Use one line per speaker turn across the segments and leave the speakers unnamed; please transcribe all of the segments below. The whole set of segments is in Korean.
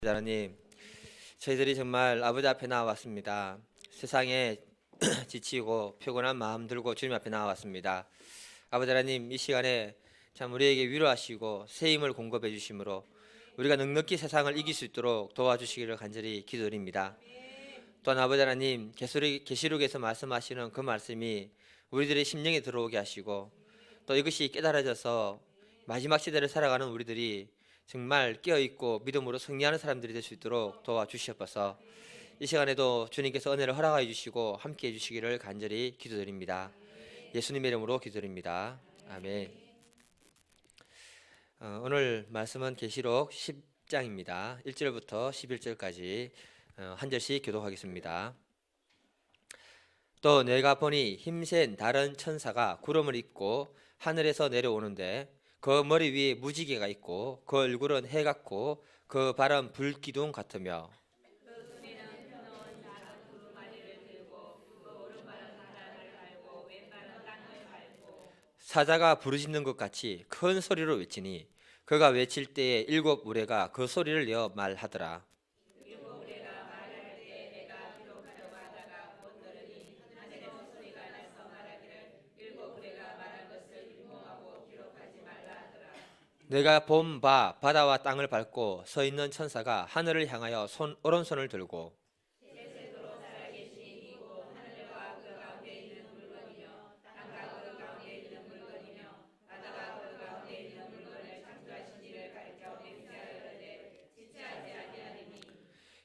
하나님, 저희들이 정말 아버지 앞에 나왔습니다. 세상에 지치고 피곤한 마음 들고 주님 앞에 나왔습니다. 아버지 하나님, 이 시간에 참 우리에게 위로하시고 새 힘을 공급해 주심으로 우리가 넉넉히 세상을 이길 수 있도록 도와주시기를 간절히 기도드립니다. 또한 아버지 하나님, 계시록에서 말씀하시는 그 말씀이 우리들의 심령에 들어오게 하시고 또 이것이 깨달아져서 마지막 시대를 살아가는 우리들이 정말 깨어있고 믿음으로 승리하는 사람들이 될 수 있도록 도와주시옵소서. 이 시간에도 주님께서 은혜를 허락하여 주시고 함께해 주시기를 간절히 기도드립니다. 예수님의 이름으로 기도드립니다. 아멘. 오늘 말씀은 계시록 10장입니다. 1절부터 11절까지 한 절씩 교독하겠습니다. 또 내가 보니 힘센 다른 천사가 구름을 입고 하늘에서 내려오는데 그 머리 위에 무지개가 있고 그 얼굴은 해 같고 그 발은 불기둥 같으며 사자가 부르짖는 것 같이 큰 소리로 외치니 그가 외칠 때에 일곱 우레가 그 소리를 내어 말하더라. 내가 본 바 바다와 땅을 밟고 서 있는 천사가 하늘을 향하여 오른손을 들고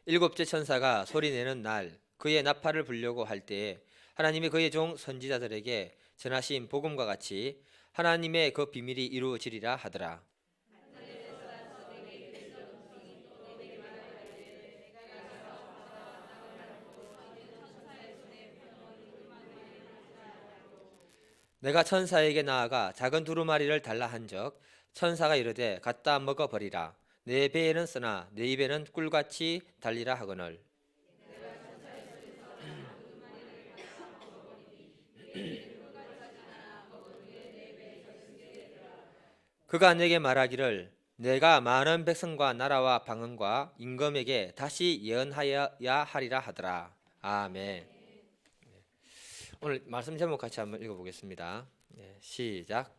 일곱째 천사가 소리내는 날 그의 나팔을 불려고 할 때에 하나님이 그의 종 선지자들에게 전하신 복음과 같이 하나님의 그 비밀이 이루어지리라 하더라. 내가 천사에게 나아가 작은 두루마리를 달라 한적 천사가 이르되 갖다 먹어 버리라. 내 배에는 쓰나 내 입에는 꿀같이 달리라 하거늘. 그가 내게 말하기를 내가 많은 백성과 나라와 방언과 임금에게 다시 예언하여야 하리라 하더라. 아멘. 오늘 말씀 제목 같이 한번 읽어보겠습니다. 시작.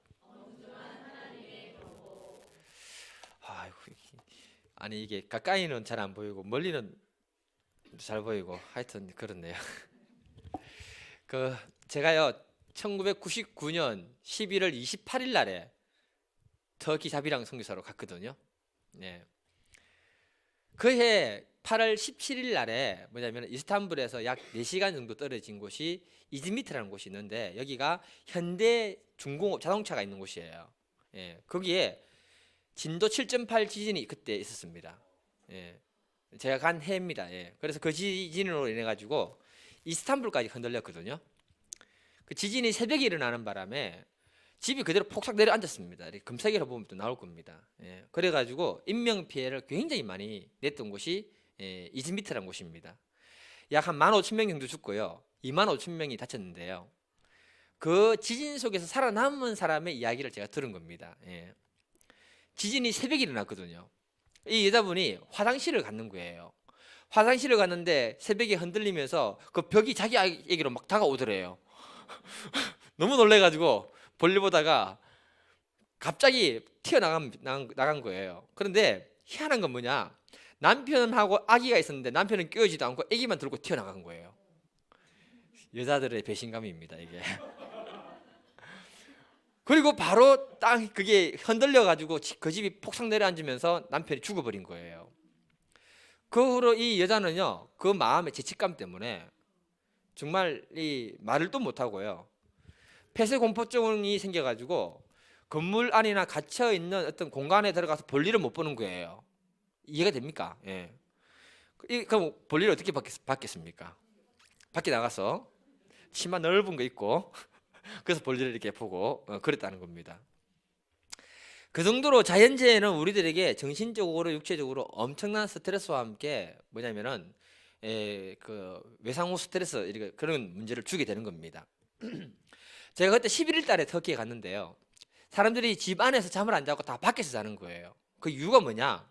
아이고, 아니 이게 가까이는 잘 안 보이고 멀리는 잘 보이고 하여튼 그렇네요. 제가요 1999년 11월 28일 날에 터키 자비랑 선교사로 갔거든요. 네. 그해 8월 17일 날에 뭐냐면 이스탄불에서 약 4시간 정도 떨어진 곳이 이즈미트라는 곳이 있는데 여기가 현대 중공업 자동차가 있는 곳이에요. 예, 거기에 진도 7.8 지진이 그때 있었습니다. 예, 제가 간 해입니다. 예, 그래서 그 지진으로 인해 가지고 이스탄불까지 흔들렸거든요. 그 지진이 새벽에 일어나는 바람에 집이 그대로 폭삭 내려앉았습니다. 검색해서 보면 또 나올 겁니다. 예, 그래가지고 인명 피해를 굉장히 많이 냈던 곳이 이즈미트라는 곳입니다. 약 한 15,000명 정도 죽고요, 25,000명이 다쳤는데요. 그 지진 속에서 살아남은 사람의 이야기를 제가 들은 겁니다. 예. 지진이 새벽에 일어났거든요. 이 여자분이 화장실을 갔는 거예요. 화장실을 갔는데 새벽에 흔들리면서 그 벽이 자기에게로 막 다가오더래요. 너무 놀래가지고 볼일 보다가 갑자기 튀어나간 거예요. 그런데 희한한 건 뭐냐, 남편하고 아기가 있었는데 남편은 끼어지도 않고 아기만 들고 튀어나간 거예요. 여자들의 배신감입니다 이게. 그리고 바로 땅 그게 흔들려 가지고 그 집이 폭삭 내려앉으면서 남편이 죽어버린 거예요. 그 후로 이 여자는요, 그 마음의 죄책감 때문에 정말 이 말을 또 못하고요, 폐쇄공포증이 생겨가지고 건물 안이나 갇혀 있는 어떤 공간에 들어가서 볼일을 못 보는 거예요. 이해가 됩니까? 예. 그럼 볼일을 어떻게 받겠습니까? 밖에 나가서 치마 넓은 거 입고 그래서 볼일을 이렇게 보고 그랬다는 겁니다. 그 정도로 자연재해는 우리들에게 정신적으로 육체적으로 엄청난 스트레스와 함께 뭐냐면은 그 외상후 스트레스 그런 문제를 주게 되는 겁니다. 제가 그때 11일 달에 터키에 갔는데요, 사람들이 집 안에서 잠을 안 자고 다 밖에서 자는 거예요. 그 이유가 뭐냐,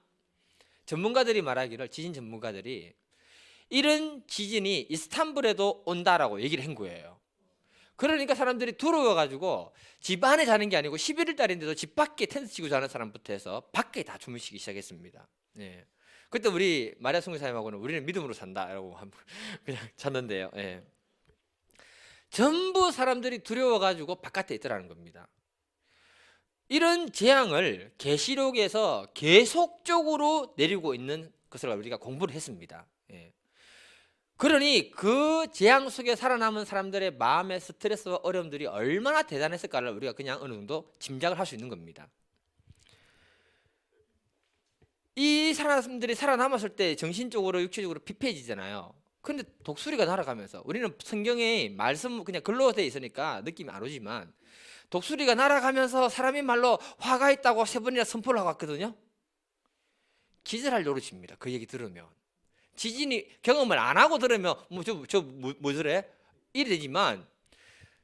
전문가들이 말하기를, 지진 전문가들이 이런 지진이 이스탄불에도 온다라고 얘기를 한 거예요. 그러니까 사람들이 두려워가지고 집 안에 자는 게 아니고 11월 달인데도 집 밖에 텐트 치고 자는 사람부터 해서 밖에 다 주무시기 시작했습니다. 예. 그때 우리 마리아 선교사님하고는 우리는 믿음으로 산다라고 그냥 잤는데요. 예. 전부 사람들이 두려워가지고 바깥에 있더라는 겁니다. 이런 재앙을 계시록에서 계속적으로 내리고 있는 것을 우리가 공부를 했습니다. 예. 그러니 그 재앙 속에 살아남은 사람들의 마음의 스트레스와 어려움들이 얼마나 대단했을까를 우리가 그냥 어느 정도 짐작을 할 수 있는 겁니다. 이 사람들이 살아남았을 때 정신적으로 육체적으로 피폐해지잖아요. 근데 독수리가 날아가면서, 우리는 성경에 말씀 그냥 글로 돼 있으니까 느낌이 안 오지만, 독수리가 날아가면서 사람이 말로 화가 있다고 3번이나 선포를 하고 왔거든요. 기절할 노릇입니다. 그 얘기 들으면. 지진이 경험을 안 하고 들으면 뭐 저래 이래 되지만,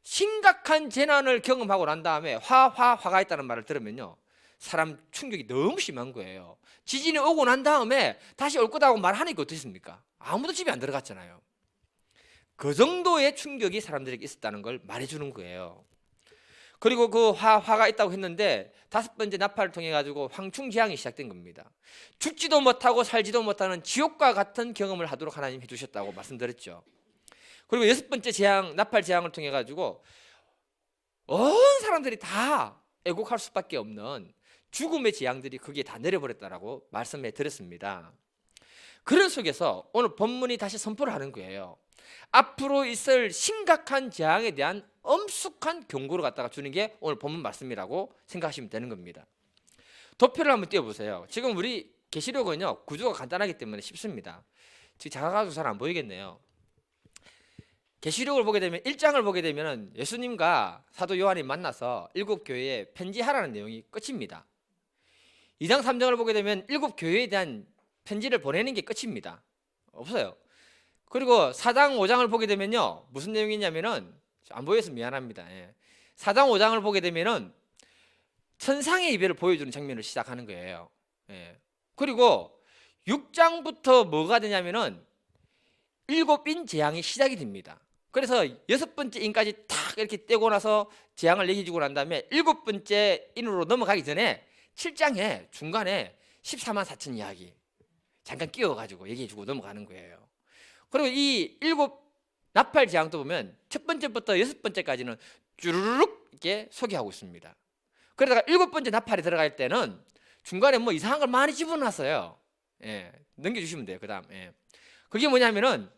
심각한 재난을 경험하고 난 다음에 화가 있다는 말을 들으면요, 사람 충격이 너무 심한 거예요. 지진이 오고 난 다음에 다시 올 거다고 말하니까 어떻습니까? 아무도 집에 안 들어갔잖아요. 그 정도의 충격이 사람들에게 있었다는 걸 말해주는 거예요. 그리고 그 화가 있다고 했는데 5번째 나팔을 통해 가지고 황충재앙이 시작된 겁니다. 죽지도 못하고 살지도 못하는 지옥과 같은 경험을 하도록 하나님 해주셨다고 말씀드렸죠. 그리고 6번째 재앙, 나팔 재앙을 통해 가지고 온 사람들이 다 애곡할 수밖에 없는 죽음의 재앙들이 거기에 다 내려버렸다라고 말씀해 드렸습니다. 그런 속에서 오늘 본문이 다시 선포를 하는 거예요. 앞으로 있을 심각한 재앙에 대한 엄숙한 경고를 갖다가 주는 게 오늘 본문 말씀이라고 생각하시면 되는 겁니다. 도표를 한번 띄워보세요. 지금 우리 계시록은요, 구조가 간단하기 때문에 쉽습니다. 지금 작아가지고 잘 안 보이겠네요. 계시록을 보게 되면 1장을 보게 되면 예수님과 사도 요한이 만나서 7교회에 편지하라는 내용이 끝입니다. 2장 3장을 보게 되면 7교회에 대한 편지를 보내는 게 끝입니다. 없어요. 그리고 4장 5장을 보게 되면요, 무슨 내용이냐면은, 안 보여서 미안합니다. 4장 5장을 보게 되면은 천상의 이별을 보여주는 장면을 시작하는 거예요. 그리고 6장부터 뭐가 되냐면은 7인 재앙이 시작이 됩니다. 그래서 6번째 인까지 탁 이렇게 떼고 나서 재앙을 얘기해주고 난 다음에 7번째 인으로 넘어가기 전에 7장에 중간에 14만 4천 이야기 잠깐 끼워가지고 얘기해주고 넘어가는 거예요. 그리고 이 7 나팔 재앙도 보면 첫 번째부터 6번째까지는 쭈르륵 이렇게 소개하고 있습니다. 그러다가 7번째 나팔이 들어갈 때는 중간에 뭐 이상한 걸 많이 집어놨어요. 넘겨주시면 돼요. 그 다음. 그게 뭐냐면은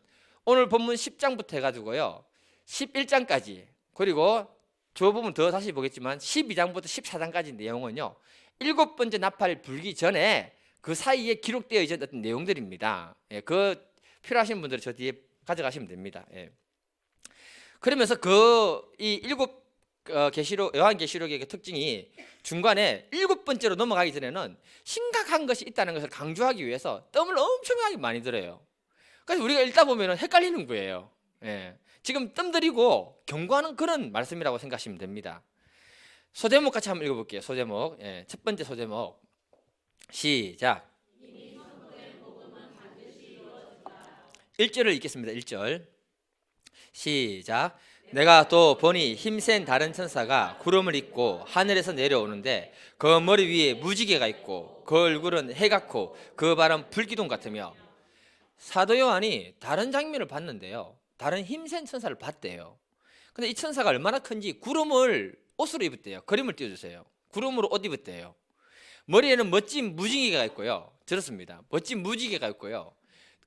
오늘 본문 10장부터 해가지고요, 11장까지, 그리고 저 부분 더 다시 보겠지만 12장부터 14장까지 내용은요, 7번째 나팔이 불기 전에 그 사이에 기록되어 있는 어떤 내용들입니다. 그 필요하신 분들은 저 뒤에 가져가시면 됩니다. 그러면서 이 7 계시록, 요한계시록의 특징이 중간에 7번째로 넘어가기 전에는 심각한 것이 있다는 것을 강조하기 위해서 뜸을 엄청나게 많이 들어요. 그래서 우리가 읽다 보면 헷갈리는 거예요. 지금 뜸 들이고 경고하는 그런 말씀이라고 생각하시면 됩니다. 소제목 같이 한번 읽어볼게요. 소제목. 첫 번째 소제목 시작. 1절을 읽겠습니다. 1절 시작. 내가 또 보니 힘센 다른 천사가 구름을 입고 하늘에서 내려오는데 그 머리 위에 무지개가 있고 그 얼굴은 해같고 그 발은 불기둥 같으며. 사도 요한이 다른 장면을 봤는데요, 다른 힘센 천사를 봤대요. 근데 이 천사가 얼마나 큰지 구름을 옷으로 입었대요. 그림을 띄워주세요. 구름으로 옷 입었대요. 머리에는 멋진 무지개가 있고요. 들었습니다. 멋진 무지개가 있고요.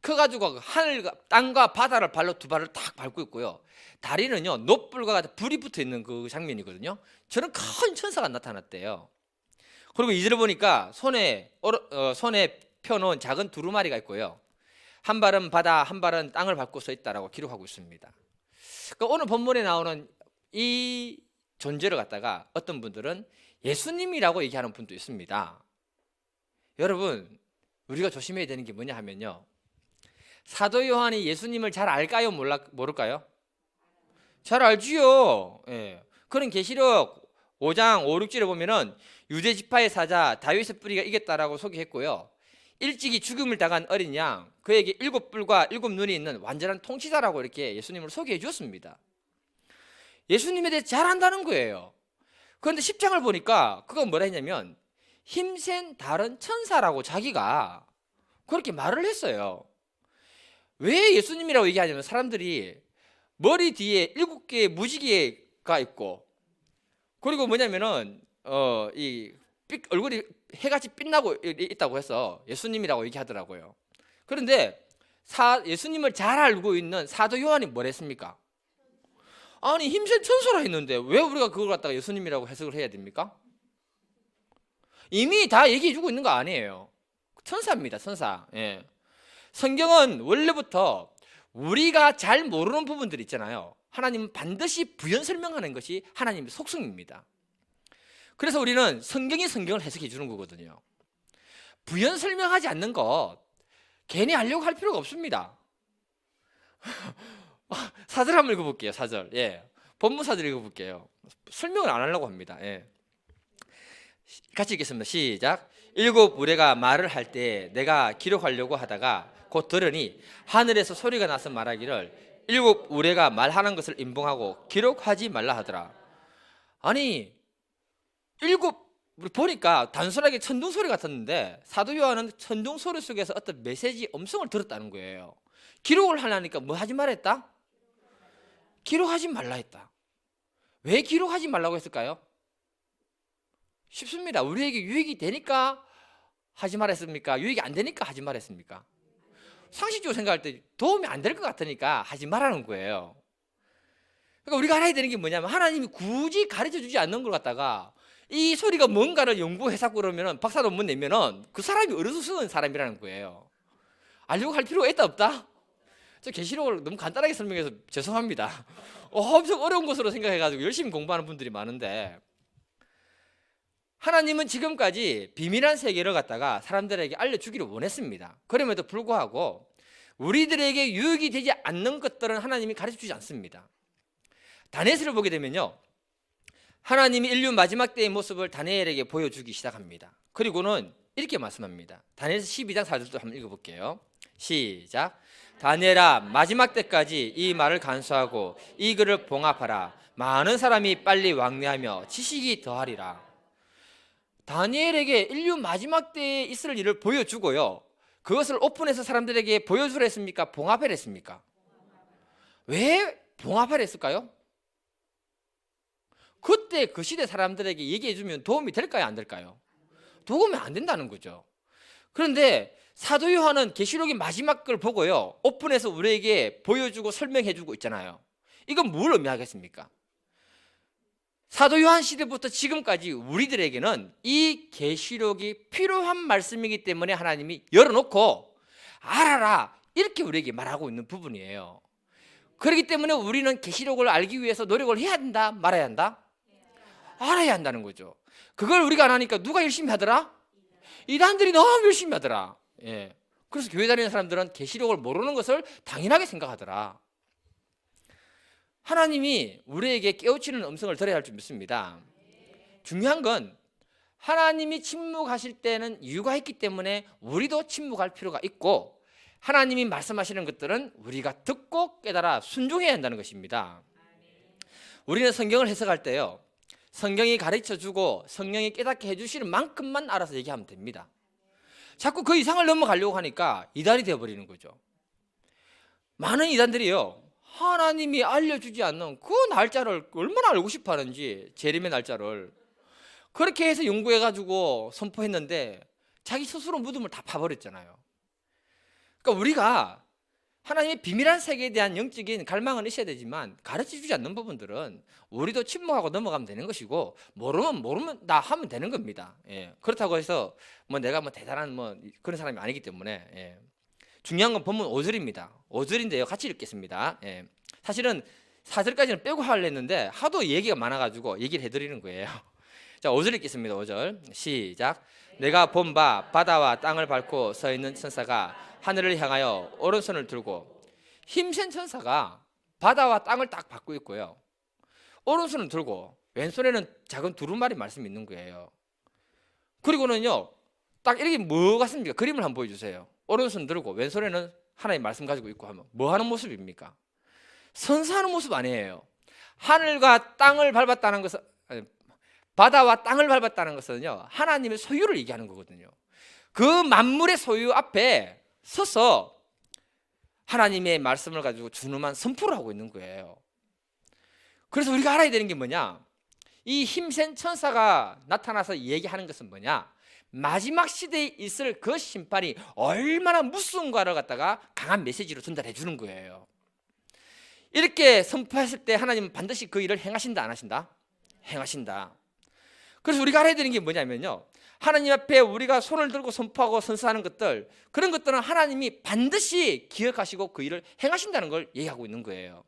커가지고 하늘과 땅과 바다를 발로 두 발을 탁 밟고 있고요. 다리는요, 놋불과 같은 불이 붙어 있는 그 장면이거든요. 저는 큰 천사가 나타났대요. 그리고 이절을 보니까 손에 펴놓은 작은 두루마리가 있고요. 한 발은 바다, 한 발은 땅을 밟고 서 있다라고 기록하고 있습니다. 그러니까 오늘 본문에 나오는 이 존재를 갖다가 어떤 분들은 예수님이라고 얘기하는 분도 있습니다. 여러분, 우리가 조심해야 되는 게 뭐냐 하면요, 사도 요한이 예수님을 잘 알까요? 모를까요? 잘 알지요. 그런 계시록 5장 5, 6절에 보면은 유대 지파의 사자 다윗의 뿌리가 이겼다라고 소개했고요, 일찍이 죽음을 당한 어린 양, 그에게 7뿔과 7눈이 있는 완전한 통치자라고 이렇게 예수님을 소개해 주었습니다. 예수님에 대해 잘 안다는 거예요. 그런데 10장을 보니까 그가 뭐라 했냐면 힘센 다른 천사라고 자기가 그렇게 말을 했어요. 왜 예수님이라고 얘기하냐면 사람들이 머리 뒤에 7개의 무지개가 있고, 그리고 뭐냐면은 이 얼굴이 해같이 빛나고 있다고 해서 예수님이라고 얘기하더라고요. 그런데 예수님을 잘 알고 있는 사도 요한이 뭘 했습니까? 아니 힘센 천사라 했는데 왜 우리가 그걸 갖다가 예수님이라고 해석을 해야 됩니까? 이미 다 얘기해 주고 있는 거 아니에요. 천사입니다, 천사. 예. 성경은 원래부터 우리가 잘 모르는 부분들 있잖아요. 하나님은 반드시 부연 설명하는 것이 하나님의 속성입니다. 그래서 우리는 성경이 성경을 해석해 주는 거거든요. 부연 설명하지 않는 것 괜히 하려고 할 필요가 없습니다. 사절 한번 읽어볼게요. 사절. 예. 본문 사절 읽어볼게요. 설명을 안 하려고 합니다. 예. 같이 읽겠습니다. 시작. 7 우레가 말을 할 때 내가 기록하려고 하다가 곧 들으니 하늘에서 소리가 나서 말하기를 7 우레가 말하는 것을 임봉하고 기록하지 말라 하더라. 아니 7 보니까 단순하게 천둥 소리 같았는데 사도 요한은 천둥 소리 속에서 어떤 메시지 음성을 들었다는 거예요. 기록을 하려니까 뭐 하지 말라 했다? 기록하지 말라 했다. 왜 기록하지 말라고 했을까요? 쉽습니다. 우리에게 유익이 되니까 하지 말았습니까? 유익이 안 되니까 하지 말았습니까? 상식적으로 생각할 때 도움이 안 될 것 같으니까 하지 말라는 거예요. 그러니까 우리가 알아야 되는 게 뭐냐면 하나님이 굳이 가르쳐 주지 않는 걸 갖다가 이 소리가 뭔가를 연구해서 그러면 박사 논문 내면은 그 사람이 어려서 쓰는 사람이라는 거예요. 알려고 할 필요가 있다 없다? 저 계시록을 너무 간단하게 설명해서 죄송합니다. 엄청 어려운 것으로 생각해가지고 열심히 공부하는 분들이 많은데, 하나님은 지금까지 비밀한 세계를 갖다가 사람들에게 알려주기를 원했습니다. 그럼에도 불구하고 우리들에게 유익이 되지 않는 것들은 하나님이 가르쳐주지 않습니다. 다니엘을 보게 되면요, 하나님이 인류 마지막 때의 모습을 다니엘에게 보여주기 시작합니다. 그리고는 이렇게 말씀합니다. 다니엘서 12장 4절도 한번 읽어볼게요. 시작. 다니엘아, 마지막 때까지 이 말을 간수하고 이 글을 봉합하라. 많은 사람이 빨리 왕래하며 지식이 더하리라. 다니엘에게 인류 마지막 때에 있을 일을 보여주고요, 그것을 오픈해서 사람들에게 보여주라 했습니까? 봉합하라 했습니까? 왜 봉합하라 했을까요? 그때 그 시대 사람들에게 얘기해주면 도움이 될까요? 안 될까요? 도움이 안 된다는 거죠. 그런데 사도 요한은 계시록의 마지막 걸 보고요, 오픈해서 우리에게 보여주고 설명해주고 있잖아요. 이건 뭘 의미하겠습니까? 사도 요한 시대부터 지금까지 우리들에게는 이 계시록이 필요한 말씀이기 때문에 하나님이 열어놓고 알아라 이렇게 우리에게 말하고 있는 부분이에요. 그렇기 때문에 우리는 계시록을 알기 위해서 노력을 해야 한다, 말아야 한다? 알아야 한다는 거죠. 그걸 우리가 안 하니까 누가 열심히 하더라? 이단들이 너무 열심히 하더라. 예. 그래서 교회 다니는 사람들은 계시록을 모르는 것을 당연하게 생각하더라. 하나님이 우리에게 깨우치는 음성을 들어야 할 줄 믿습니다. 중요한 건 하나님이 침묵하실 때는 이유가 있기 때문에 우리도 침묵할 필요가 있고, 하나님이 말씀하시는 것들은 우리가 듣고 깨달아 순종해야 한다는 것입니다. 우리는 성경을 해석할 때요, 성경이 가르쳐주고 성령이 깨닫게 해주시는 만큼만 알아서 얘기하면 됩니다. 자꾸 그 이상을 넘어가려고 하니까 이단이 되어버리는 거죠. 많은 이단들이요, 하나님이 알려주지 않는 그 날짜를 얼마나 알고 싶어 하는지, 재림의 날짜를 그렇게 해서 연구해가지고 선포했는데 자기 스스로 무덤을 다 파버렸잖아요. 그러니까 우리가 하나님의 비밀한 세계에 대한 영적인 갈망은 있어야 되지만 가르쳐주지 않는 부분들은 우리도 침묵하고 넘어가면 되는 것이고, 모르면 나 하면 되는 겁니다. 예. 그렇다고 해서 내가 대단한 그런 사람이 아니기 때문에, 예. 중요한 건 본문 5절입니다. 5절인데요, 같이 읽겠습니다. 예. 사실은 4절까지는 빼고 하려 했는데 하도 얘기가 많아가지고 얘기를 해드리는 거예요. 자, 5절 읽겠습니다. 5절 시작. 내가 본 바 바다와 땅을 밟고 서 있는 천사가 하늘을 향하여 오른손을 들고, 힘센 천사가 바다와 땅을 딱 밟고 있고요, 오른손을 들고 왼손에는 작은 두루마리 말씀이 있는 거예요. 그리고는요, 딱 이렇게 뭐 같습니까? 그림을 한번 보여주세요. 오른손 들고 왼손에는 하나님 말씀 가지고 있고 하면 뭐 하는 모습입니까? 선사하는 모습 아니에요. 하늘과 땅을 밟았다는 것은, 바다와 땅을 밟았다는 것은요, 하나님의 소유를 얘기하는 거거든요. 그 만물의 소유 앞에 서서 하나님의 말씀을 가지고 준엄한 선포를 하고 있는 거예요. 그래서 우리가 알아야 되는 게 뭐냐, 이 힘센 천사가 나타나서 얘기하는 것은 뭐냐, 마지막 시대에 있을 그 심판이 얼마나 무서운가를 갖다가 강한 메시지로 전달해 주는 거예요. 이렇게 선포했을 때 하나님은 반드시 그 일을 행하신다, 안 하신다? 행하신다. 그래서 우리가 알아야 되는 게 뭐냐면요, 하나님 앞에 우리가 손을 들고 선포하고 선서하는 것들, 그런 것들은 하나님이 반드시 기억하시고 그 일을 행하신다는 걸 얘기하고 있는 거예요.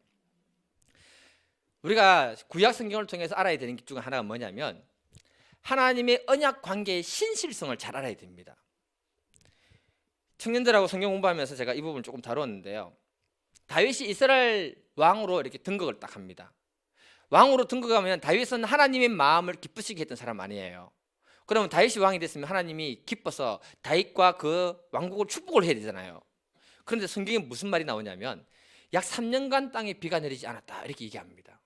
우리가 구약 성경을 통해서 알아야 되는 것 중에 하나가 뭐냐면, 하나님의 언약 관계의 신실성을 잘 알아야 됩니다. 청년들하고 성경 공부하면서 제가 이 부분을 조금 다루었는데요, 다윗이 이스라엘 왕으로 이렇게 등극을 딱 합니다. 왕으로 등극하면 다윗은 하나님의 마음을 기쁘시게 했던 사람 아니에요. 그러면 다윗이 왕이 됐으면 하나님이 기뻐서 다윗과 그 왕국을 축복을 해야 되잖아요. 그런데 성경에 무슨 말이 나오냐면, 약 3년간 땅에 비가 내리지 않았다, 이렇게 얘기합니다.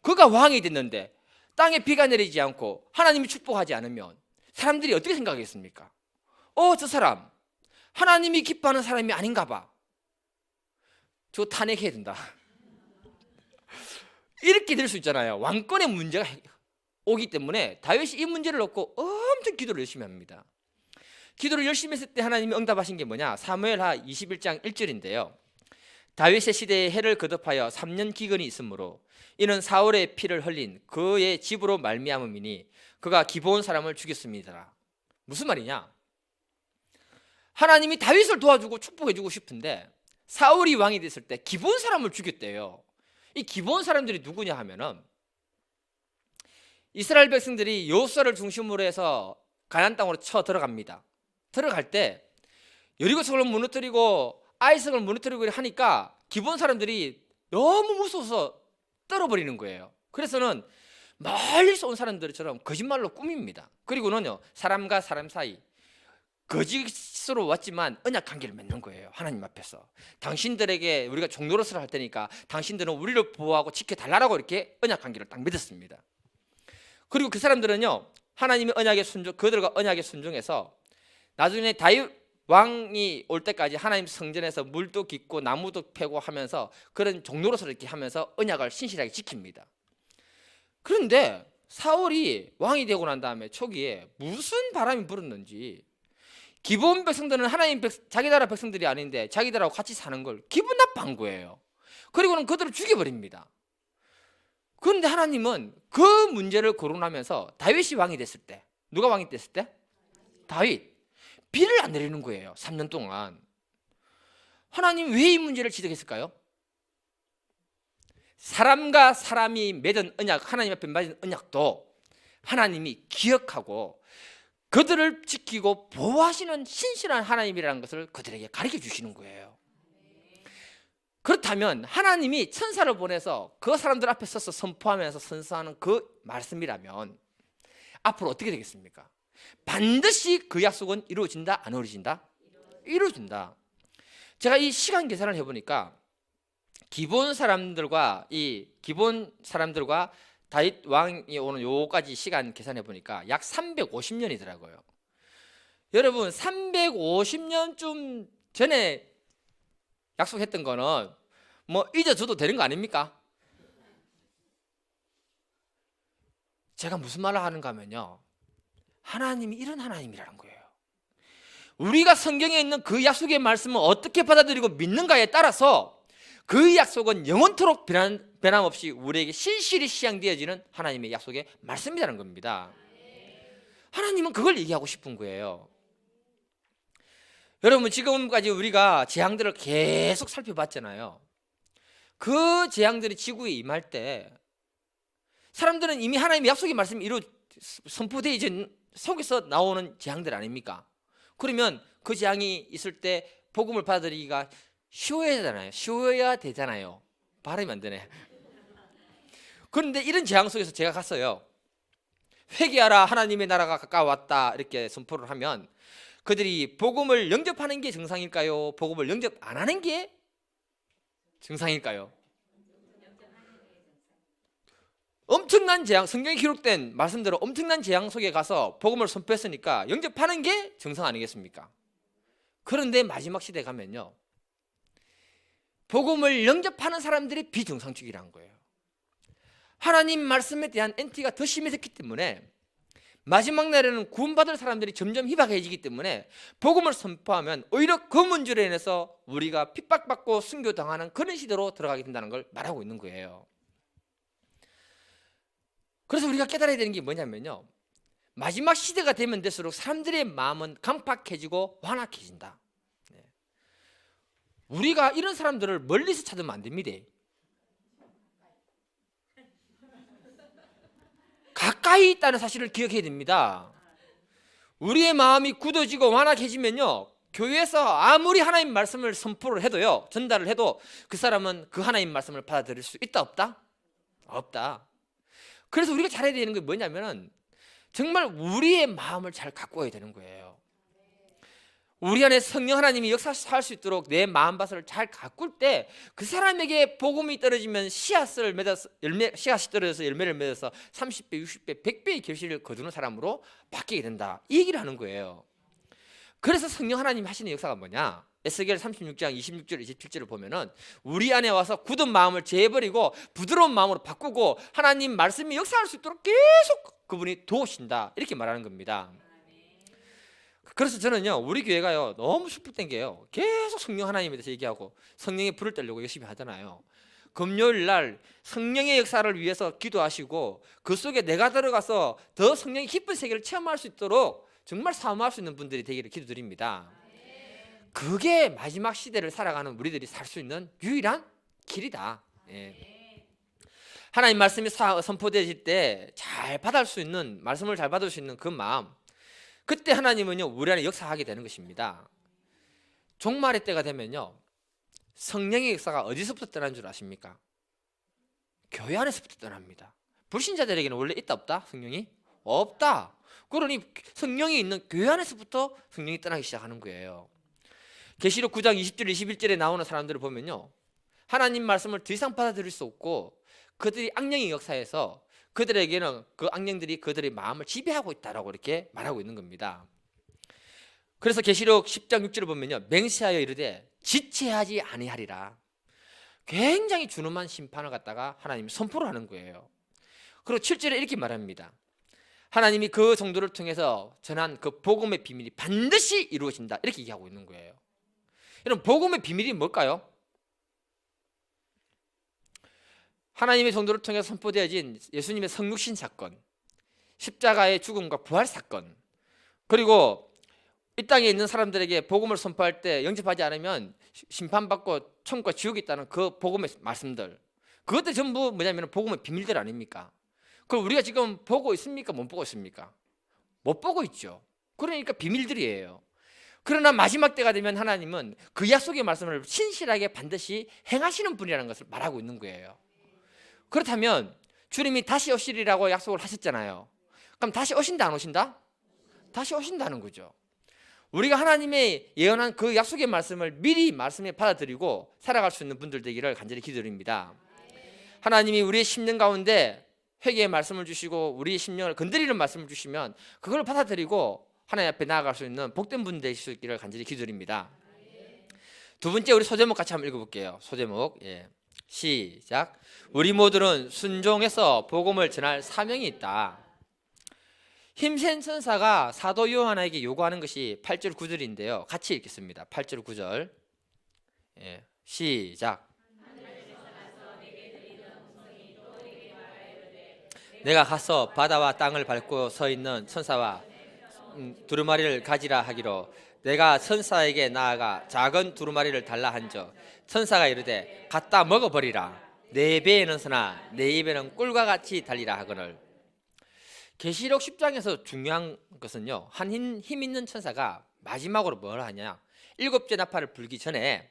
그가 왕이 됐는데 땅에 비가 내리지 않고 하나님이 축복하지 않으면 사람들이 어떻게 생각하겠습니까? 저 사람 하나님이 기뻐하는 사람이 아닌가 봐, 저 탄핵해야 된다, 이렇게 될 수 있잖아요. 왕권의 문제가 오기 때문에 다윗이 이 문제를 놓고 엄청 기도를 열심히 합니다. 기도를 열심히 했을 때 하나님이 응답하신 게 뭐냐, 사무엘하 21장 1절인데요. 다윗의 시대에 해를 거듭하여 3년 기근이 있으므로 이는 사울의 피를 흘린 그의 집으로 말미암음이니 그가 기브온 사람을 죽였습니다. 무슨 말이냐, 하나님이 다윗을 도와주고 축복해주고 싶은데 사울이 왕이 됐을 때 기브온 사람을 죽였대요. 이 기브온 사람들이 누구냐 하면은, 이스라엘 백성들이 여호수아를 중심으로 해서 가나안 땅으로 쳐 들어갑니다. 들어갈 때 여리고성을 무너뜨리고 아이성을 무너뜨리고 하니까 기브온 사람들이 너무 무서워서 떨어버리는 거예요. 그래서는 멀리서 온 사람들처럼 거짓말로 꾸밉니다. 그리고는요, 사람과 사람 사이 거짓으로 왔지만 언약 관계를 맺는 거예요. 하나님 앞에서 당신들에게 우리가 종노릇을 할 테니까 당신들은 우리를 보호하고 지켜달라고 이렇게 언약 관계를 딱 맺었습니다. 그리고 그 사람들은요, 하나님의 언약에 그들과 언약에 순종해서 나중에 다윗 왕이 올 때까지 하나님 성전에서 물도 깃고 나무도 패고 하면서 그런 종로로서 이렇게 하면서 언약을 신실하게 지킵니다. 그런데 사울이 왕이 되고 난 다음에 초기에 무슨 바람이 불었는지 기브온 백성들은 자기 나라 백성들이 아닌데 자기들하고 같이 사는 걸 기분 나빠한 거예요. 그리고는 그들을 죽여버립니다. 그런데 하나님은 그 문제를 거론하면서 다윗이 왕이 됐을 때, 누가 왕이 됐을 때? 다윗. 비를 안 내리는 거예요. 3년 동안. 하나님 왜 이 문제를 지적했을까요? 사람과 사람이 맺은 언약, 하나님 앞에 맺은 언약도 하나님이 기억하고 그들을 지키고 보호하시는 신실한 하나님이라는 것을 그들에게 가르쳐 주시는 거예요. 그렇다면 하나님이 천사를 보내서 그 사람들 앞에 서서 선포하면서 선서하는 그 말씀이라면 앞으로 어떻게 되겠습니까? 반드시 그 약속은 이루어진다, 안 이루어진다? 이루어진다. 제가 이 시간 계산을 해보니까 기본 사람들과 다윗 왕이 오는 요까지 시간 계산해 보니까 약 350년이더라고요. 여러분 350년쯤 전에 약속했던 거는 뭐 잊어줘도 되는 거 아닙니까? 제가 무슨 말을 하는가 하면요, 하나님이 이런 하나님이라는 거예요. 우리가 성경에 있는 그 약속의 말씀을 어떻게 받아들이고 믿는가에 따라서 그 약속은 영원토록 변함없이 우리에게 신실히 시행되어지는 하나님의 약속의 말씀이라는 겁니다. 하나님은 그걸 얘기하고 싶은 거예요. 여러분 지금까지 우리가 재앙들을 계속 살펴봤잖아요. 그 재앙들이 지구에 임할 때 사람들은 이미 하나님의 약속의 말씀이 선포되어 있는 속에서 나오는 재앙들 아닙니까? 그러면 그 재앙이 있을 때 복음을 받아들이기가 쉬워야 되잖아요. 발음이 안 되네. 그런데 이런 재앙 속에서 제가 갔어요. 회개하라 하나님의 나라가 가까웠다 이렇게 선포를 하면 그들이 복음을 영접하는 게 정상일까요? 복음을 영접 안 하는 게 정상일까요? 엄청난 재앙, 성경에 기록된 말씀대로 엄청난 재앙 속에 가서 복음을 선포했으니까 영접하는 게 정상 아니겠습니까? 그런데 마지막 시대에 가면요, 복음을 영접하는 사람들이 비정상적이라는 거예요. 하나님 말씀에 대한 엔티가 더 심해졌기 때문에 마지막 날에는 구원받을 사람들이 점점 희박해지기 때문에 복음을 선포하면 오히려 그 문제로 인해서 우리가 핍박받고 순교당하는 그런 시대로 들어가게 된다는 걸 말하고 있는 거예요. 그래서 우리가 깨달아야 되는 게 뭐냐면요, 마지막 시대가 되면 될수록 사람들의 마음은 강팍해지고 완악해진다. 우리가 이런 사람들을 멀리서 찾으면 안 됩니다. 가까이 있다는 사실을 기억해야 됩니다. 우리의 마음이 굳어지고 완악해지면요, 교회에서 아무리 하나님 말씀을 선포를 해도요, 전달을 해도 그 사람은 그 하나님 말씀을 받아들일 수 있다 없다? 없다. 그래서 우리가 잘해야 되는 게 뭐냐면은 정말 우리의 마음을 잘 가꿔야 되는 거예요. 우리 안에 성령 하나님이 역사할 수 있도록 내 마음밭을 잘 가꿀 때 그 사람에게 복음이 떨어지면 씨앗을 맺어서 씨앗이 떨어져서 열매를 맺어서 30배, 60배, 100배의 결실을 거두는 사람으로 바뀌게 된다, 이 얘기를 하는 거예요. 그래서 성령 하나님이 하시는 역사가 뭐냐, 에스겔 36장 26절 27절을 보면은 우리 안에 와서 굳은 마음을 제해버리고 부드러운 마음으로 바꾸고 하나님 말씀이 역사할 수 있도록 계속 그분이 도우신다, 이렇게 말하는 겁니다. 그래서 저는요, 우리 교회가요 너무 슈플된 게요, 계속 성령 하나님에 대해서 얘기하고 성령의 불을 떨려고 열심히 하잖아요. 금요일 날 성령의 역사를 위해서 기도하시고 그 속에 내가 들어가서 더 성령의 깊은 세계를 체험할 수 있도록 정말 사모할 수 있는 분들이 되기를 기도드립니다. 그게 마지막 시대를 살아가는 우리들이 살 수 있는 유일한 길이다. 하나님 말씀이 선포되실 때 잘 받을 수 있는, 말씀을 잘 받을 수 있는 그 마음, 그때 하나님은요 우리 안에 역사하게 되는 것입니다. 종말의 때가 되면요, 성령의 역사가 어디서부터 떠나는 줄 아십니까? 교회 안에서부터 떠납니다. 불신자들에게는 원래 있다 없다? 성령이? 없다. 그러니 성령이 있는 교회 안에서부터 성령이 떠나기 시작하는 거예요. 계시록 9장 20절 21절에 나오는 사람들을 보면요, 하나님 말씀을 더 이상 받아들일 수 없고 그들이 악령의 역사에서 그들에게는 그 악령들이 그들의 마음을 지배하고 있다라고 이렇게 말하고 있는 겁니다. 그래서 계시록 10장 6절을 보면요, 맹세하여 이르되 지체하지 아니하리라. 굉장히 준엄한 심판을 갖다가 하나님이 선포를 하는 거예요. 그리고 7절에 이렇게 말합니다. 하나님이 그 정도를 통해서 전한 그 복음의 비밀이 반드시 이루어진다, 이렇게 얘기하고 있는 거예요. 여러분, 복음의 비밀이 뭘까요? 하나님의 정도를 통해서 선포되어진 예수님의 성육신 사건, 십자가의 죽음과 부활 사건, 그리고 이 땅에 있는 사람들에게 복음을 선포할 때 영접하지 않으면 심판받고 천국과 지옥이 있다는 그 복음의 말씀들, 그것들 전부 뭐냐면 복음의 비밀들 아닙니까? 그럼 우리가 지금 보고 있습니까? 못 보고 있습니까? 못 보고 있죠. 그러니까 비밀들이에요. 그러나 마지막 때가 되면 하나님은 그 약속의 말씀을 신실하게 반드시 행하시는 분이라는 것을 말하고 있는 거예요. 그렇다면 주님이 다시 오시리라고 약속을 하셨잖아요. 그럼 다시 오신다 안 오신다? 다시 오신다는 거죠. 우리가 하나님의 예언한 그 약속의 말씀을 미리 말씀에 받아들이고 살아갈 수 있는 분들 되기를 간절히 기도드립니다. 하나님이 우리의 심령 가운데 회개의 말씀을 주시고 우리의 심령을 건드리는 말씀을 주시면 그걸 받아들이고 하나님 앞에 나아갈 수 있는 복된 분 되실 수 있기를 간절히 기도드립니다. 두 번째, 우리 소제목 같이 한번 읽어볼게요. 소제목, 시작. 우리 모두는 순종해서 복음을 전할 사명이 있다. 힘센 천사가 사도 요한에게 요구하는 것이 8절 9절인데요. 같이 읽겠습니다. 8절 9절. 시작. 내가 가서 바다와 땅을 밟고 서 있는 천사와 두루마리를 가지라 하기로 내가 천사에게 나아가 작은 두루마리를 달라 한즉 천사가 이르되 갖다 먹어버리라. 내 배에는 서나 내 입에는 꿀과 같이 달리라 하거늘. 계시록 10장에서 중요한 것은요, 한 힘 있는 천사가 마지막으로 뭘 하냐, 7째 나팔을 불기 전에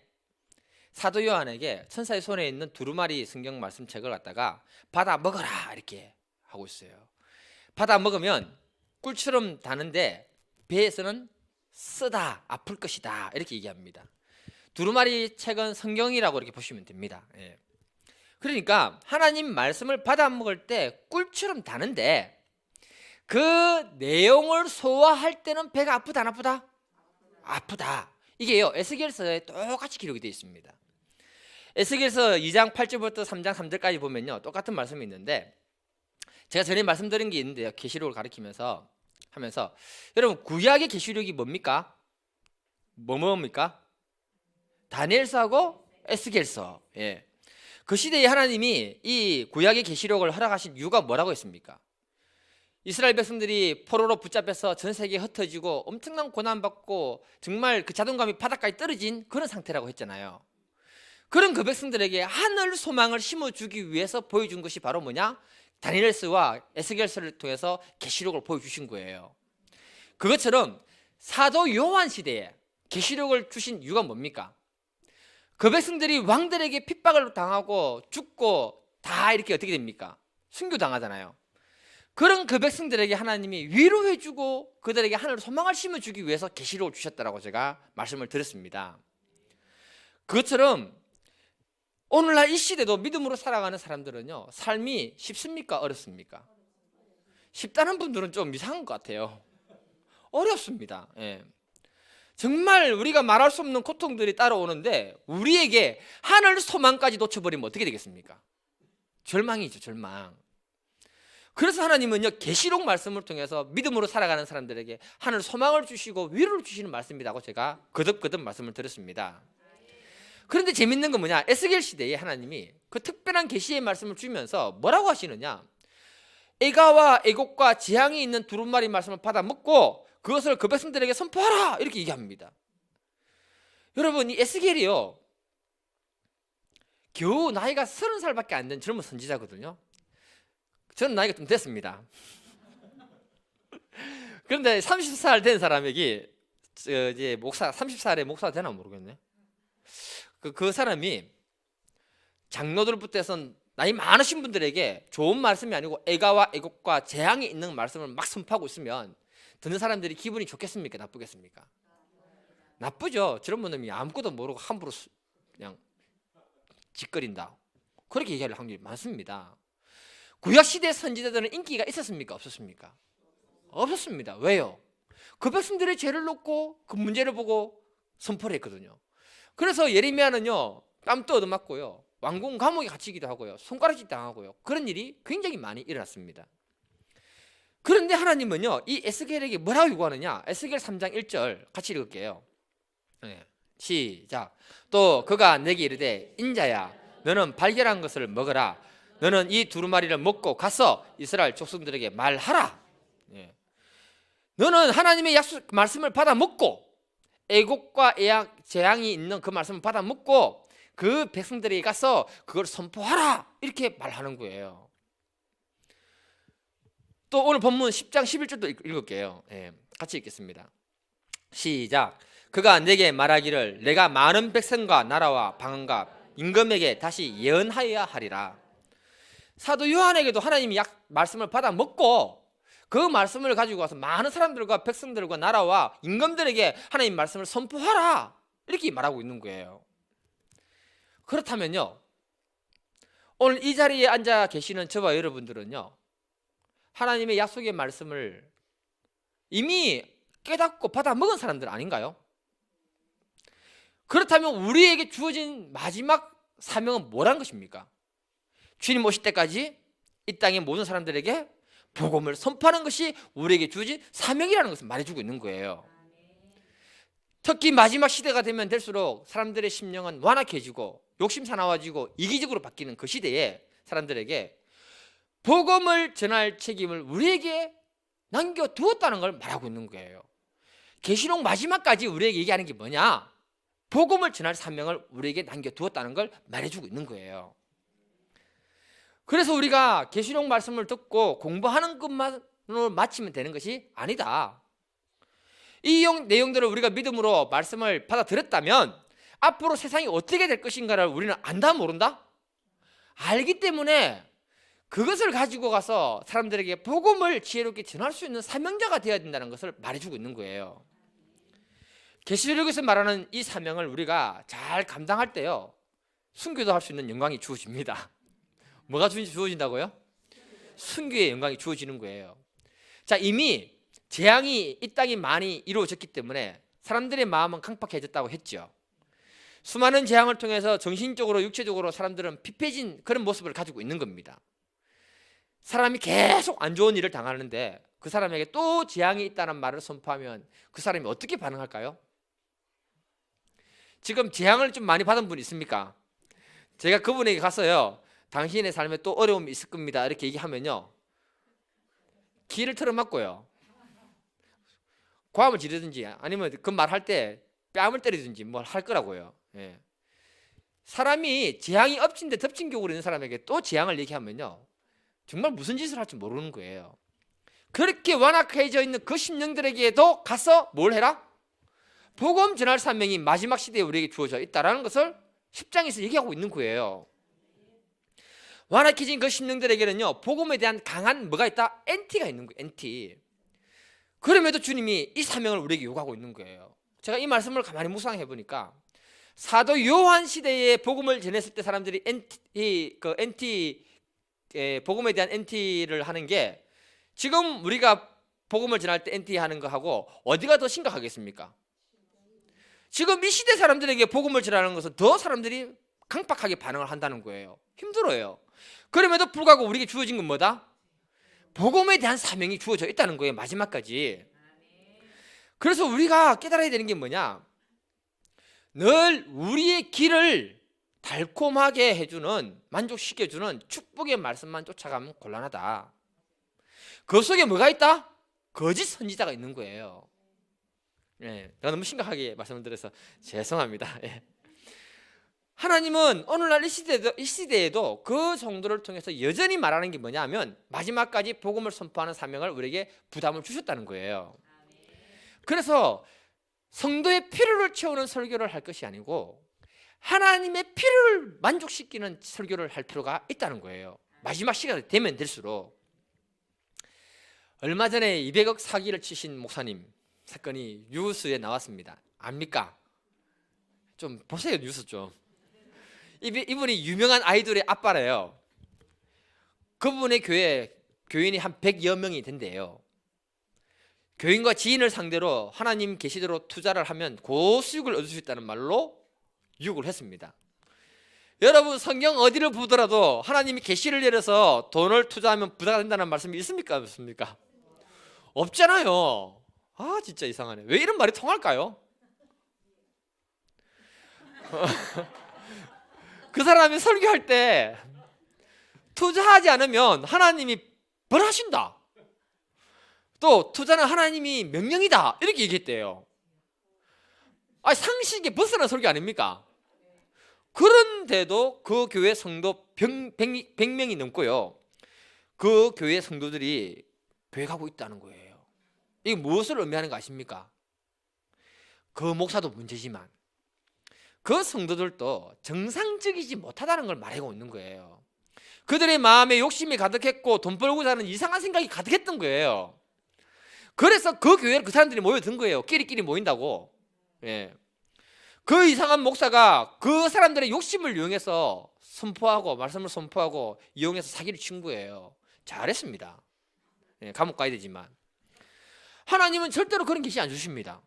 사도 요한에게 천사의 손에 있는 두루마리 성경 말씀책을 갖다가 받아 먹어라 이렇게 하고 있어요. 받아 먹으면 꿀처럼 다는데 배에서는 쓰다, 아플 것이다 이렇게 얘기합니다. 두루마리 책은 성경이라고 이렇게 보시면 됩니다. 예. 그러니까 하나님 말씀을 받아 먹을 때 꿀처럼 다는데 그 내용을 소화할 때는 배가 아프다 안 아프다? 아프다. 이게요 에스겔서에 똑같이 기록이 되어 있습니다. 에스겔서 2장 8절부터 3장 3절까지 보면요 똑같은 말씀이 있는데 제가 전에 말씀드린 게 있는데요 계시록을 가리키면서 하면서 여러분 구약의 계시록이 뭡니까? 뭡니까? 다니엘서하고 에스겔서. 예. 그 시대에 하나님이 이 구약의 계시록을 허락하신 이유가 뭐라고 했습니까? 이스라엘 백성들이 포로로 붙잡혀서 전 세계에 흩어지고 엄청난 고난받고 정말 그 자존감이 바닥까지 떨어진 그런 상태라고 했잖아요. 그런 그 백성들에게 하늘 소망을 심어주기 위해서 보여준 것이 바로 뭐냐? 다니엘서와 에스겔서를 통해서 계시록을 보여주신 거예요. 그것처럼 사도 요한 시대에 계시록을 주신 이유가 뭡니까? 그 백성들이 왕들에게 핍박을 당하고 죽고 다 이렇게 어떻게 됩니까? 순교당하잖아요. 그런 그 백성들에게 하나님이 위로해주고 그들에게 하늘 소망을 심어주기 위해서 계시록을 주셨다라고 제가 말씀을 드렸습니다. 그것처럼 오늘날 이 시대도 믿음으로 살아가는 사람들은요 삶이 쉽습니까? 어렵습니까? 쉽다는 분들은 좀 이상한 것 같아요. 어렵습니다. 예. 정말 우리가 말할 수 없는 고통들이 따라오는데 우리에게 하늘 소망까지 놓쳐버리면 어떻게 되겠습니까? 절망이죠, 절망. 그래서 하나님은요 계시록 말씀을 통해서 믿음으로 살아가는 사람들에게 하늘 소망을 주시고 위로를 주시는 말씀이라고 제가 거듭거듭 말씀을 드렸습니다. 그런데 재밌는 건 뭐냐? 에스겔 시대에 하나님이 그 특별한 계시의 말씀을 주면서 뭐라고 하시느냐? 애가와 애곡과 재앙이 있는 두루마리 말씀을 받아 먹고 그것을 그 백성들에게 선포하라 이렇게 얘기합니다. 여러분 이 에스겔이요 겨우 나이가 30살밖에 안 된 젊은 선지자거든요. 저는 나이가 좀 됐습니다. 그런데 30살 된 사람에게 이제 목사 30살에 목사 되나 모르겠네. 그 사람이 장로들부터 해서 나이 많으신 분들에게 좋은 말씀이 아니고 애가와 애곡과 재앙이 있는 말씀을 막 선포하고 있으면 듣는 사람들이 기분이 좋겠습니까? 나쁘겠습니까? 나쁘죠. 저런 분들이 아무것도 모르고 함부로 그냥 짓거린다 그렇게 얘기할 확률이 많습니다. 구약시대 선지자들은 인기가 있었습니까? 없었습니까? 없었습니다. 왜요? 그 백성들의 죄를 놓고 그 문제를 보고 선포를 했거든요. 그래서 예레미야는요 뺨도 얻어맞고요 왕궁 감옥에 갇히기도 하고요 손가락질 당하고요 그런 일이 굉장히 많이 일어났습니다. 그런데 하나님은요 이 에스겔에게 뭐라고 요구하느냐? 에스겔 3장 1절 같이 읽을게요. 네. 시작. 또 그가 내게 이르되 인자야 너는 발견한 것을 먹어라. 너는 이 두루마리를 먹고 가서 이스라엘 족속들에게 말하라. 네. 너는 하나님의 약속 말씀을 받아 먹고 애곡과 재앙이 있는 그 말씀을 받아 먹고 그 백성들에게 가서 그걸 선포하라 이렇게 말하는 거예요. 또 오늘 본문 10장 11절도 읽을게요. 네, 같이 읽겠습니다. 시작. 그가 내게 말하기를 내가 많은 백성과 나라와 방언과 임금에게 다시 예언하여야 하리라. 사도 요한에게도 하나님이 말씀을 받아 먹고 그 말씀을 가지고 와서 많은 사람들과 백성들과 나라와 임금들에게 하나님 말씀을 선포하라 이렇게 말하고 있는 거예요. 그렇다면요 오늘 이 자리에 앉아 계시는 저와 여러분들은요 하나님의 약속의 말씀을 이미 깨닫고 받아 먹은 사람들 아닌가요? 그렇다면 우리에게 주어진 마지막 사명은 뭐란 것입니까? 주님 오실 때까지 이 땅의 모든 사람들에게 복음을 선포하는 것이 우리에게 주어진 사명이라는 것을 말해주고 있는 거예요. 특히 마지막 시대가 되면 될수록 사람들의 심령은 완악해지고 욕심 사나워지고 이기적으로 바뀌는 그 시대에 사람들에게 복음을 전할 책임을 우리에게 남겨두었다는 걸 말하고 있는 거예요. 계시록 마지막까지 우리에게 얘기하는 게 뭐냐? 복음을 전할 사명을 우리에게 남겨두었다는 걸 말해주고 있는 거예요. 그래서 우리가 계시록 말씀을 듣고 공부하는 것만으로 마치면 되는 것이 아니다. 이 내용들을 우리가 믿음으로 말씀을 받아들였다면 앞으로 세상이 어떻게 될 것인가를 우리는 안다 모른다? 알기 때문에 그것을 가지고 가서 사람들에게 복음을 지혜롭게 전할 수 있는 사명자가 되어야 된다는 것을 말해주고 있는 거예요. 계시록에서 말하는 이 사명을 우리가 잘 감당할 때요, 순교도 할 수 있는 영광이 주어집니다. 뭐가 주어진다고요? 순교의 영광이 주어지는 거예요. 자, 이미 재앙이 이 땅이 많이 이루어졌기 때문에 사람들의 마음은 강팍해졌다고 했죠. 수많은 재앙을 통해서 정신적으로 육체적으로 사람들은 피폐해진 그런 모습을 가지고 있는 겁니다. 사람이 계속 안 좋은 일을 당하는데 그 사람에게 또 재앙이 있다는 말을 선포하면 그 사람이 어떻게 반응할까요? 지금 재앙을 좀 많이 받은 분 있습니까? 제가 그분에게 가서요, 당신의 삶에 또 어려움이 있을 겁니다 이렇게 얘기하면요, 귀를 틀어막고요, 고함을 지르든지 아니면 그 말할 때 뺨을 때리든지 뭘 할 거라고요. 예. 사람이 재앙이 엎친 데 덮친 격으로 있는 사람에게 또 재앙을 얘기하면요, 정말 무슨 짓을 할지 모르는 거예요. 그렇게 완악해져 있는 그 심령들에게도 가서 뭘 해라? 복음 전할 사명이 마지막 시대에 우리에게 주어져 있다는 것을 10장에서 얘기하고 있는 거예요. 완악해진 그 심령들에게는요, 복음에 대한 강한 뭐가 있다? 엔티가 있는 거예요. 엔티. 그럼에도 주님이 이 사명을 우리에게 요구하고 있는 거예요. 제가 이 말씀을 가만히 묵상해 보니까 사도 요한 시대에 복음을 전했을 때 사람들이 복음에 대한 엔티를 하는 게 지금 우리가 복음을 전할 때 엔티 하는 거하고 어디가 더 심각하겠습니까? 지금 이 시대 사람들에게 복음을 전하는 것은 더 사람들이 강팍하게 반응을 한다는 거예요. 힘들어요. 그럼에도 불구하고 우리에게 주어진 건 뭐다? 복음에 대한 사명이 주어져 있다는 거예요. 마지막까지. 그래서 우리가 깨달아야 되는 게 뭐냐? 늘 우리의 길을 달콤하게 해주는, 만족시켜주는 축복의 말씀만 쫓아가면 곤란하다. 그 속에 뭐가 있다? 거짓 선지자가 있는 거예요. 예, 내가 너무 심각하게 말씀을 드려서 죄송합니다. 예. 하나님은 오늘날 이 시대에도 그 정도를 통해서 여전히 말하는 게 뭐냐면 마지막까지 복음을 선포하는 사명을 우리에게 부담을 주셨다는 거예요. 그래서 성도의 필요를 채우는 설교를 할 것이 아니고 하나님의 필요를 만족시키는 설교를 할 필요가 있다는 거예요. 마지막 시간이 되면 될수록. 얼마 전에 200억 사기를 치신 목사님 사건이 뉴스에 나왔습니다. 압니까? 좀 보세요, 뉴스 좀. 이분이 유명한 아이돌의 아빠래요. 그분의 교인이 한 100여 명이 된대요. 교인과 지인을 상대로 하나님 계시대로 투자를 하면 고수익을 얻을 수 있다는 말로 유혹을 했습니다. 여러분, 성경 어디를 보더라도 하나님이 계시를 내려서 돈을 투자하면 부자가 된다는 말씀이 있습니까? 없습니까? 없잖아요. 아, 진짜 이상하네. 왜 이런 말이 통할까요? 그 사람이 설교할 때 투자하지 않으면 하나님이 벌하신다, 또 투자는 하나님이 명령이다, 이렇게 얘기했대요. 아, 상식에 벗어난 설교 아닙니까? 그런데도 그 교회 성도 100명이 넘고요, 그 교회 성도들이 교회 가고 있다는 거예요. 이게 무엇을 의미하는 거 아십니까? 그 목사도 문제지만 그 성도들도 정상적이지 못하다는 걸 말하고 있는 거예요. 그들의 마음에 욕심이 가득했고 돈 벌고자 하는 이상한 생각이 가득했던 거예요. 그래서 그 교회에 그 사람들이 모여든 거예요. 끼리끼리 모인다고. 예. 그 이상한 목사가 그 사람들의 욕심을 이용해서 말씀을 선포하고 이용해서 사기를 친 거예요. 잘했습니다. 예, 감옥 가야 되지만 하나님은 절대로 그런 계시 안 주십니다.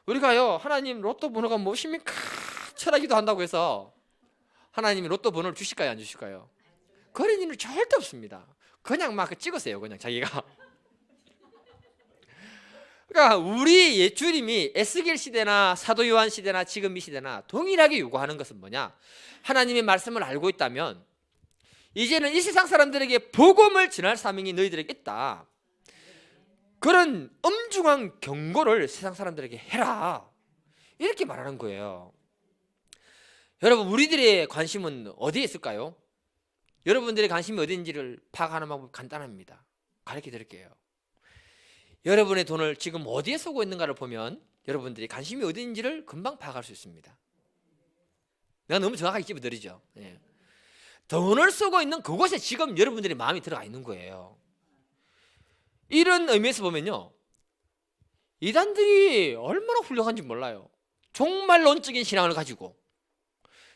우리가요, 하나님 로또 번호가 무엇입니까? 철하기도 한다고 해서 하나님이 로또 번호를 주실까요, 안 주실까요? 그런 일은 절대 없습니다. 그냥 막 찍으세요, 그냥 자기가. 그러니까 우리 예수님이 에스겔 시대나 사도 요한 시대나 지금 이 시대나 동일하게 요구하는 것은 뭐냐? 하나님의 말씀을 알고 있다면 이제는 이 세상 사람들에게 복음을 전할 사명이 너희들에게 있다. 그런 엄중한 경고를 세상 사람들에게 해라, 이렇게 말하는 거예요. 여러분, 우리들의 관심은 어디에 있을까요? 여러분들의 관심이 어디인지를 파악하는 방법이 간단합니다. 가르쳐 드릴게요. 여러분의 돈을 지금 어디에 쓰고 있는가를 보면 여러분들이 관심이 어디인지를 금방 파악할 수 있습니다. 내가 너무 정확하게 찝어드리죠. 예. 돈을 쓰고 있는 그곳에 지금 여러분들의 마음이 들어가 있는 거예요. 이런 의미에서 보면요, 이단들이 얼마나 훌륭한지 몰라요. 종말론적인 신앙을 가지고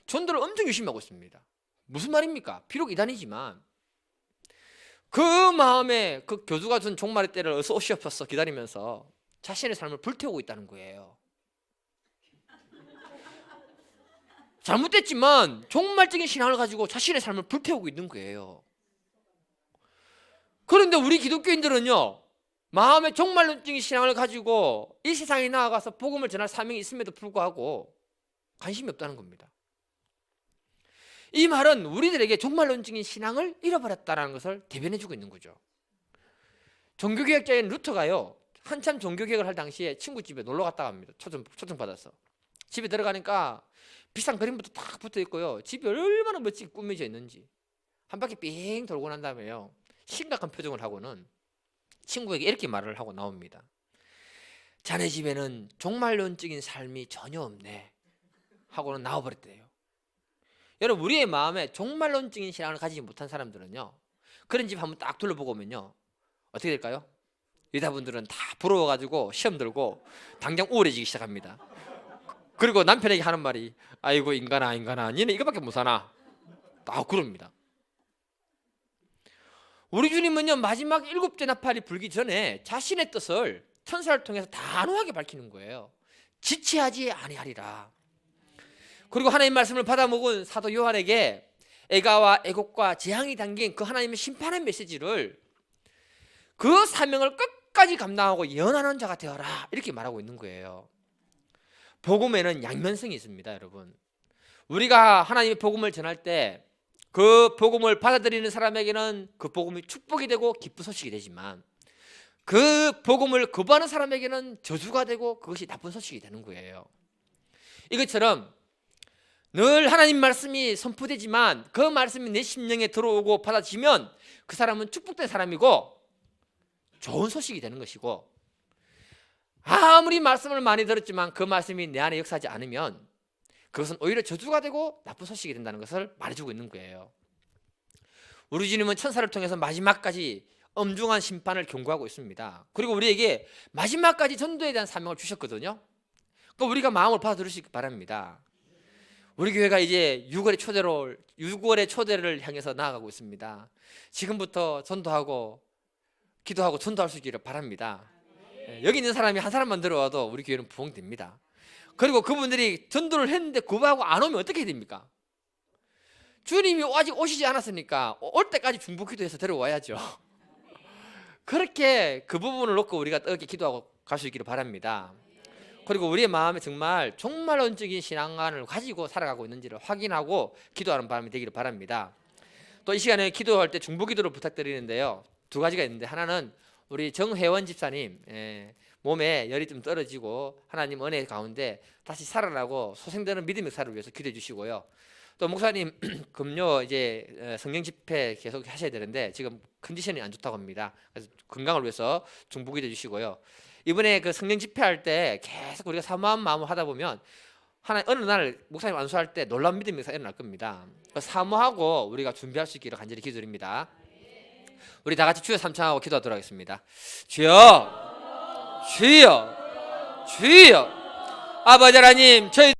전도를 엄청 열심히 하고 있습니다. 무슨 말입니까? 비록 이단이지만 그 마음에 그 교주가 준 종말의 때를 어서 오시옵소서 기다리면서 자신의 삶을 불태우고 있다는 거예요. 잘못됐지만 종말적인 신앙을 가지고 자신의 삶을 불태우고 있는 거예요. 그런데 우리 기독교인들은요, 마음의 종말론적인 신앙을 가지고 이 세상에 나아가서 복음을 전할 사명이 있음에도 불구하고 관심이 없다는 겁니다. 이 말은 우리들에게 종말론적인 신앙을 잃어버렸다는 것을 대변해주고 있는 거죠. 종교개혁자인 루터가요, 한참 종교개혁을 할 당시에 친구 집에 놀러 갔다 갑니다. 초청 받아서. 집에 들어가니까 비싼 그림부터 딱 붙어 있고요, 집이 얼마나 멋지게 꾸며져 있는지 한 바퀴 삥 돌고 난 다음에요, 심각한 표정을 하고는 친구에게 이렇게 말을 하고 나옵니다. 자네 집에는 종말론적인 삶이 전혀 없네 하고는 나와버렸대요. 여러분, 우리의 마음에 종말론적인 신앙을 가지지 못한 사람들은요, 그런 집 한번 딱 둘러보고 오면요, 어떻게 될까요? 여자분들은 다 부러워가지고 시험 들고 당장 우울해지기 시작합니다. 그리고 남편에게 하는 말이, 아이고 인간아 니는 이거밖에 못 사나, 딱 그럽니다. 우리 주님은요, 마지막 7째 나팔이 불기 전에 자신의 뜻을 천사를 통해서 단호하게 밝히는 거예요. 지체하지 아니하리라. 그리고 하나님 말씀을 받아먹은 사도 요한에게 애가와 애곡과 재앙이 담긴 그 하나님의 심판의 메시지를, 그 사명을 끝까지 감당하고 예언하는 자가 되어라, 이렇게 말하고 있는 거예요. 복음에는 양면성이 있습니다, 여러분. 우리가 하나님의 복음을 전할 때 그 복음을 받아들이는 사람에게는 그 복음이 축복이 되고 기쁜 소식이 되지만, 그 복음을 거부하는 사람에게는 저주가 되고 그것이 나쁜 소식이 되는 거예요. 이것처럼 늘 하나님 말씀이 선포되지만 그 말씀이 내 심령에 들어오고 받아지면 그 사람은 축복된 사람이고 좋은 소식이 되는 것이고, 아무리 말씀을 많이 들었지만 그 말씀이 내 안에 역사하지 않으면 그것은 오히려 저주가 되고 나쁜 소식이 된다는 것을 말해주고 있는 거예요. 우리 주님은 천사를 통해서 마지막까지 엄중한 심판을 경고하고 있습니다. 그리고 우리에게 마지막까지 전도에 대한 사명을 주셨거든요. 그러니까 우리가 마음을 받아들이시기 바랍니다. 우리 교회가 이제 6월의 초대를 향해서 나아가고 있습니다. 지금부터 전도하고 기도하고 전도할 수 있기를 바랍니다. 여기 있는 사람이 한 사람만 들어와도 우리 교회는 부흥됩니다. 그리고 그분들이 전도를 했는데 구부하고 안 오면 어떻게 됩니까? 주님이 아직 오시지 않았으니까 올 때까지 중보기도해서 데려와야죠. 그렇게 그 부분을 놓고 우리가 뜨겁게 기도하고 갈 수 있기를 바랍니다. 그리고 우리의 마음에 정말 종말론적인 신앙관을 가지고 살아가고 있는지를 확인하고 기도하는 바람이 되기를 바랍니다. 또 이 시간에 기도할 때 중보기도를 부탁드리는데요, 2가지가 있는데, 하나는 우리 정혜원 집사님 몸에 열이 좀 떨어지고 하나님 은혜 가운데 다시 살아나고 소생되는 믿음의 역사를 위해서 기도해 주시고요. 또 목사님 금요 이제 성령 집회 계속 하셔야 되는데 지금 컨디션이 안 좋다고 합니다. 그래서 건강을 위해서 중보기도 해주시고요. 이번에 그 성령 집회할 때 계속 우리가 사모한 마음을 하다 보면 어느 날 목사님 안수할 때 놀라운 믿음의 역사가 일어날 겁니다. 사모하고 우리가 준비할 수 있기를 간절히 기도드립니다. 우리 다 같이 주여 삼창하고 기도하도록 하겠습니다. 주여, 주여, 주여. 아버지 하나님, 저희